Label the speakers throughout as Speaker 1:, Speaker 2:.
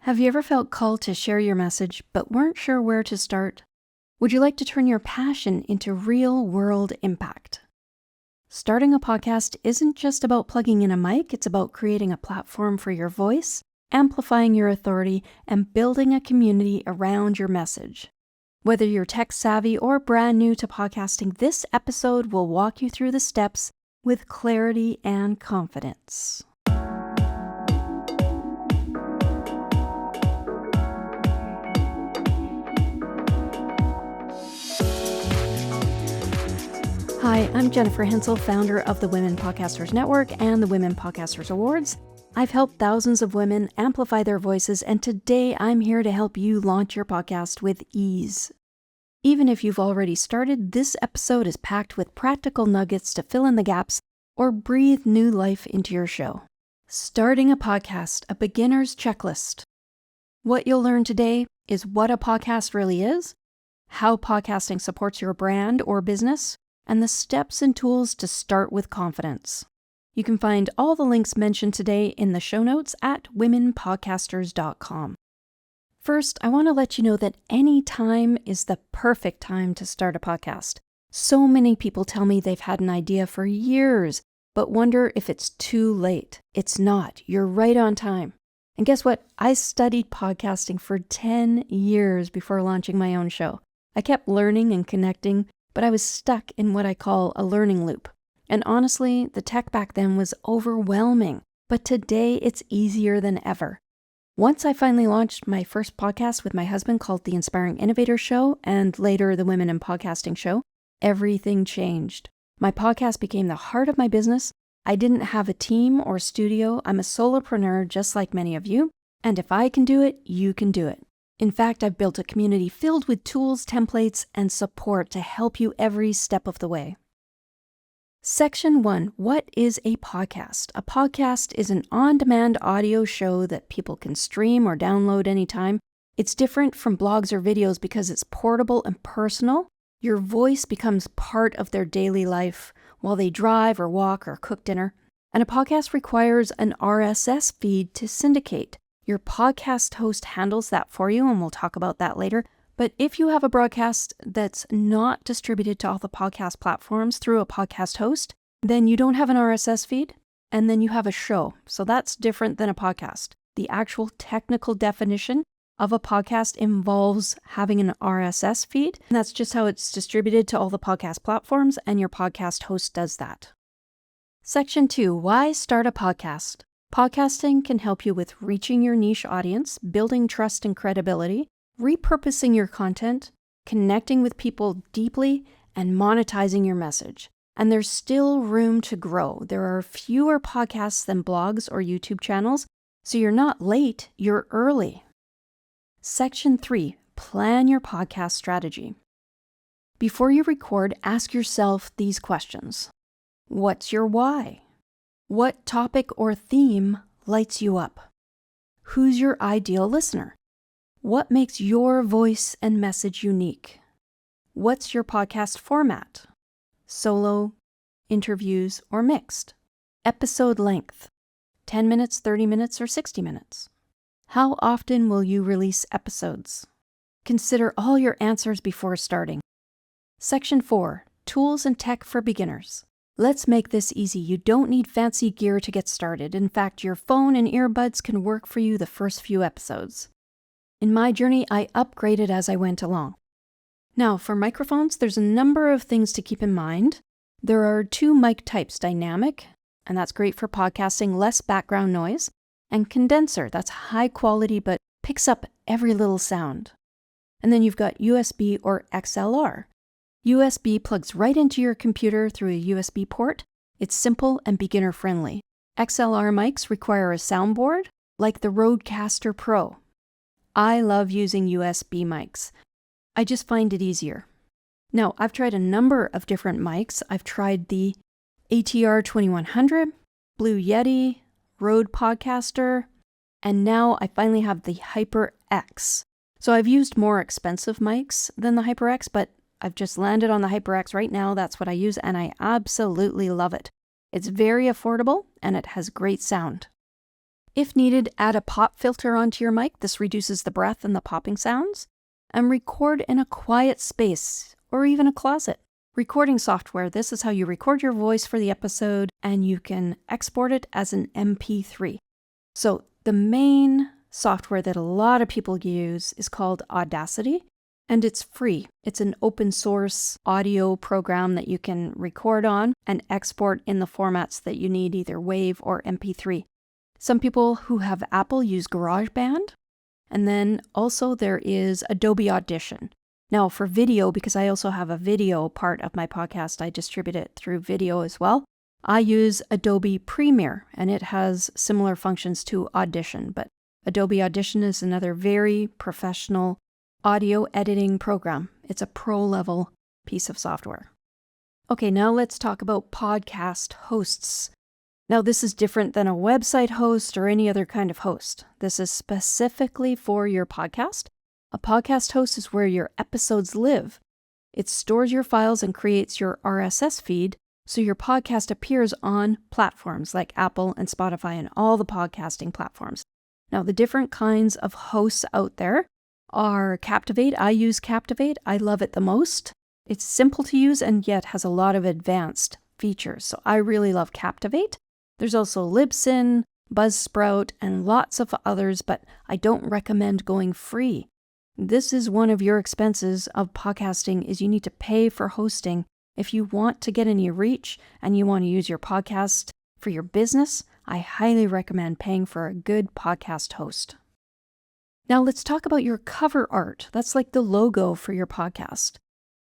Speaker 1: Have you ever felt called to share your message but weren't sure where to start? Would you like to turn your passion into real-world impact? Starting a podcast isn't just about plugging in a mic, it's about creating a platform for your voice, amplifying your authority, and building a community around your message. Whether you're tech-savvy or brand new to podcasting, this episode will walk you through the steps with clarity and confidence. Hi, I'm Jennifer Henczel, founder of the Women Podcasters Network and the Women Podcasters Awards. I've helped thousands of women amplify their voices, and today I'm here to help you launch your podcast with ease. Even if you've already started, this episode is packed with practical nuggets to fill in the gaps or breathe new life into your show. Starting a podcast, a beginner's checklist. What you'll learn today is what a podcast really is, how podcasting supports your brand or business, and the steps and tools to start with confidence. You can find all the links mentioned today in the show notes at womenpodcasters.com. First, I want to let you know that any time is the perfect time to start a podcast. So many people tell me they've had an idea for years, but wonder if it's too late. It's not. You're right on time. And guess what? I studied podcasting for 10 years before launching my own show. I kept learning and connecting, but I was stuck in what I call a learning loop. And honestly, the tech back then was overwhelming, but today it's easier than ever. Once I finally launched my first podcast with my husband called The Inspiring Innovator Show, and later the Women in Podcasting Show, everything changed. My podcast became the heart of my business. I didn't have a team or studio. I'm a solopreneur just like many of you. And if I can do it, you can do it. In fact, I've built a community filled with tools, templates, and support to help you every step of the way. Section 1. What is a podcast? A podcast is an on-demand audio show that people can stream or download anytime. It's different from blogs or videos because it's portable and personal. Your voice becomes part of their daily life while they drive or walk or cook dinner. And a podcast requires an RSS feed to syndicate. Your podcast host handles that for you, and we'll talk about that later. But if you have a broadcast that's not distributed to all the podcast platforms through a podcast host, then you don't have an RSS feed, and then you have a show. So that's different than a podcast. The actual technical definition of a podcast involves having an RSS feed, and that's just how it's distributed to all the podcast platforms, and your podcast host does that. Section 2. Why start a podcast? Podcasting can help you with reaching your niche audience, building trust and credibility, repurposing your content, connecting with people deeply, and monetizing your message. And there's still room to grow. There are fewer podcasts than blogs or YouTube channels, so you're not late, you're early. Section 3. Plan your podcast strategy. Before you record, ask yourself these questions. What's your why? What topic or theme lights you up? Who's your ideal listener? What makes your voice and message unique? What's your podcast format? Solo, interviews, or mixed? Episode length, 10 minutes, 30 minutes, or 60 minutes? How often will you release episodes? Consider all your answers before starting. Section 4. Tools and tech for beginners. Let's make this easy. You don't need fancy gear to get started. In fact, your phone and earbuds can work for you the first few episodes. In my journey, I upgraded as I went along. Now, for microphones, there's a number of things to keep in mind. There are 2 mic types, dynamic, and that's great for podcasting, less background noise, and condenser, that's high quality but picks up every little sound. And then you've got USB or XLR. USB plugs right into your computer through a USB port. It's simple and beginner-friendly. XLR mics require a soundboard, like the Rodecaster Pro. I love using USB mics. I just find it easier. Now, I've tried a number of different mics. I've tried the ATR 2100, Blue Yeti, Rode Podcaster, and now I finally have the HyperX. So I've used more expensive mics than the HyperX, but I've just landed on the HyperX right now. That's what I use, and I absolutely love it. It's very affordable, and it has great sound. If needed, add a pop filter onto your mic. This reduces the breath and the popping sounds. And record in a quiet space or even a closet. Recording software, this is how you record your voice for the episode, and you can export it as an MP3. So the main software that a lot of people use is called Audacity, and it's free. It's an open source audio program that you can record on and export in the formats that you need, either WAV or MP3. Some people who have Apple use GarageBand, and then also there is Adobe Audition. Now for video, because I also have a video part of my podcast, I distribute it through video as well. I use Adobe Premiere, and it has similar functions to Audition, but Adobe Audition is another very professional audio editing program. It's a pro-level piece of software. Okay, now let's talk about podcast hosts. Now, this is different than a website host or any other kind of host. This is specifically for your podcast. A podcast host is where your episodes live. It stores your files and creates your RSS feed, so your podcast appears on platforms like Apple and Spotify and all the podcasting platforms. Now, the different kinds of hosts out there are Captivate. I use Captivate. I love it the most. It's simple to use and yet has a lot of advanced features, so I really love Captivate. There's also Libsyn, Buzzsprout, and lots of others, but I don't recommend going free. This is one of your expenses of podcasting, is you need to pay for hosting. If you want to get any reach and you want to use your podcast for your business, I highly recommend paying for a good podcast host. Now let's talk about your cover art. That's like the logo for your podcast.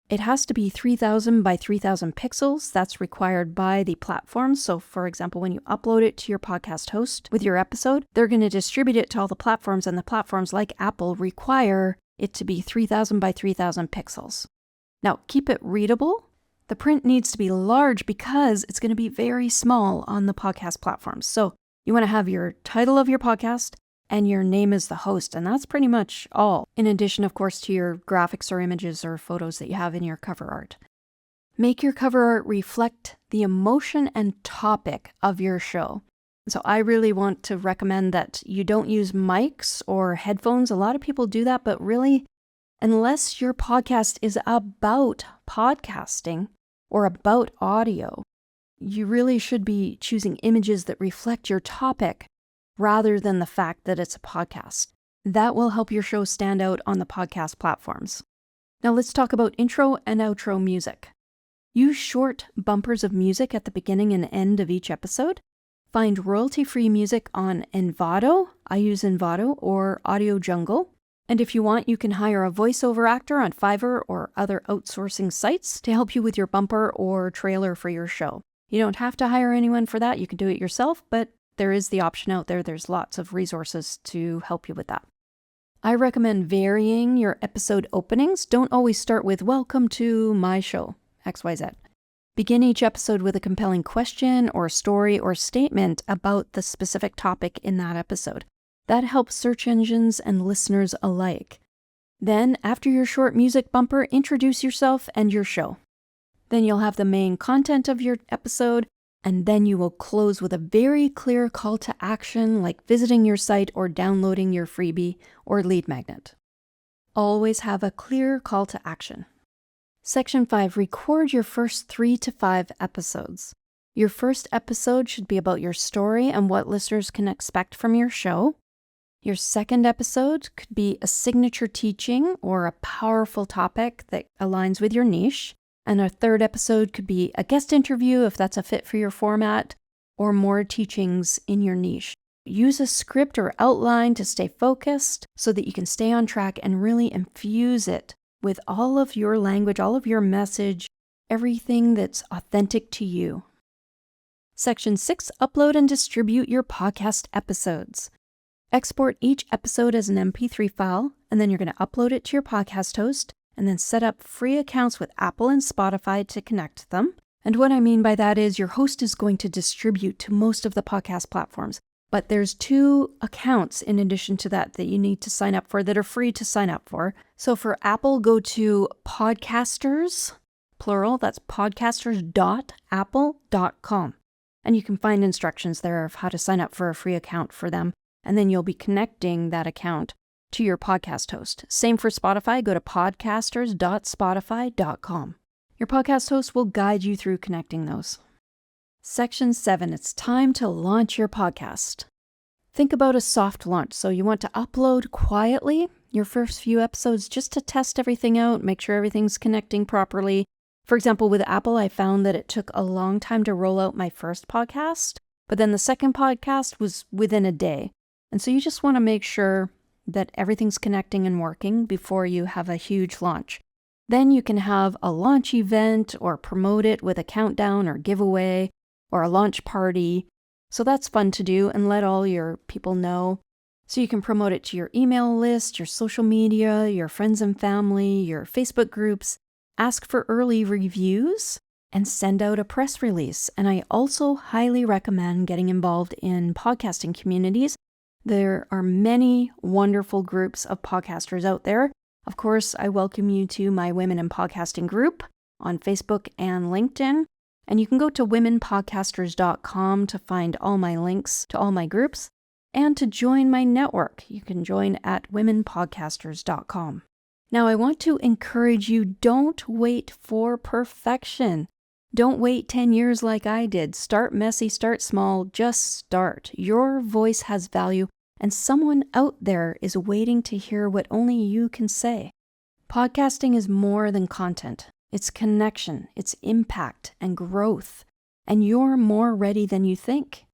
Speaker 1: It has to be 3000 by 3000 pixels. That's required by the platform. So for example, when you upload it to your podcast host with your episode, they're going to distribute it to all the platforms, and the platforms like Apple require it to be 3000 by 3000 pixels. Now keep it readable. The print needs to be large because it's going to be very small on the podcast platforms. So you want to have your title of your podcast and your name as the host, and that's pretty much all. In addition, of course, to your graphics or images or photos that you have in your cover art. Make your cover art reflect the emotion and topic of your show. So I really want to recommend that you don't use mics or headphones. A lot of people do that, but really, unless your podcast is about podcasting or about audio, you really should be choosing images that reflect your topic rather than the fact that it's a podcast. That will help your show stand out on the podcast platforms. Now let's talk about intro and outro music. Use short bumpers of music at the beginning and end of each episode. Find royalty-free music on Envato. I use Envato or Audio Jungle. And if you want, you can hire a voiceover actor on Fiverr or other outsourcing sites to help you with your bumper or trailer for your show. You don't have to hire anyone for that. You can do it yourself, but there is the option out there. There's lots of resources to help you with that. I recommend varying your episode openings. Don't always start with "Welcome to my show, XYZ." Begin each episode with a compelling question or story or statement about the specific topic in that episode. That helps search engines and listeners alike. Then, after your short music bumper, introduce yourself and your show. Then you'll have the main content of your episode, and then you will close with a very clear call to action, like visiting your site or downloading your freebie or lead magnet. Always have a clear call to action. Section 5, record your first 3 to 5 episodes. Your first episode should be about your story and what listeners can expect from your show. Your second episode could be a signature teaching or a powerful topic that aligns with your niche. And a third episode could be a guest interview if that's a fit for your format, or more teachings in your niche. Use a script or outline to stay focused so that you can stay on track and really infuse it with all of your language, all of your message, everything that's authentic to you. Section 6, upload and distribute your podcast episodes. Export each episode as an MP3 file, and then you're going to upload it to your podcast host, and then set up free accounts with Apple and Spotify to connect them. And what I mean by that is your host is going to distribute to most of the podcast platforms. But there's 2 accounts in addition to that you need to sign up for that are free to sign up for. So for Apple, go to podcasters, plural, that's podcasters.apple.com. And you can find instructions there of how to sign up for a free account for them. and then you'll be connecting that account to your podcast host. Same for Spotify. Go to podcasters.spotify.com. Your podcast host will guide you through connecting those. Section 7, it's time to launch your podcast. Think about a soft launch. So you want to upload quietly your first few episodes just to test everything out, make sure everything's connecting properly. For example, with Apple, I found that it took a long time to roll out my first podcast, but then the second podcast was within a day. And so you just want to make sure that everything's connecting and working before you have a huge launch. Then you can have a launch event or promote it with a countdown or giveaway or a launch party. So that's fun to do and let all your people know. So you can promote it to your email list, your social media, your friends and family, your Facebook groups, ask for early reviews, and send out a press release. And I also highly recommend getting involved in podcasting communities. There are many wonderful groups of podcasters out there. Of course, I welcome you to my Women in Podcasting group on Facebook and LinkedIn. And you can go to womenpodcasters.com to find all my links to all my groups and to join my network. You can join at womenpodcasters.com. Now, I want to encourage you, don't wait for perfection. Don't wait 10 years like I did. Start messy, start small, just start. Your voice has value, and someone out there is waiting to hear what only you can say. Podcasting is more than content. It's connection, it's impact and growth, and you're more ready than you think.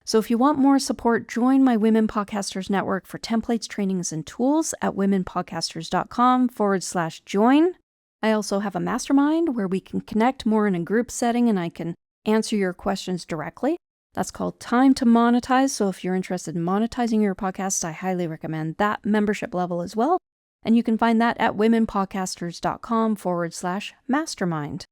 Speaker 1: So if you want more support, join my Women Podcasters Network for templates, trainings, and tools at womenpodcasters.com/join. I also have a mastermind where we can connect more in a group setting and I can answer your questions directly. That's called Time to Monetize. So if you're interested in monetizing your podcast, I highly recommend that membership level as well. And you can find that at womenpodcasters.com/mastermind.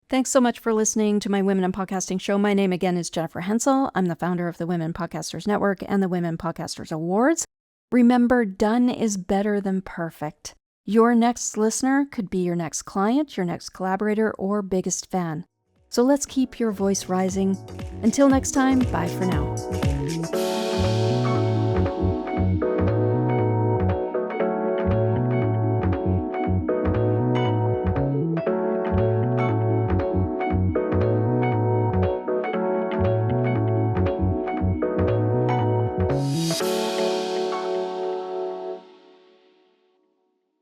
Speaker 1: Thanks so much for listening to my Women in Podcasting show. My name again is Jennifer Henczel. I'm the founder of the Women Podcasters Network and the Women Podcasters Awards. Remember, done is better than perfect. Your next listener could be your next client, your next collaborator, or biggest fan. So let's keep your voice rising. Until next time, bye for now.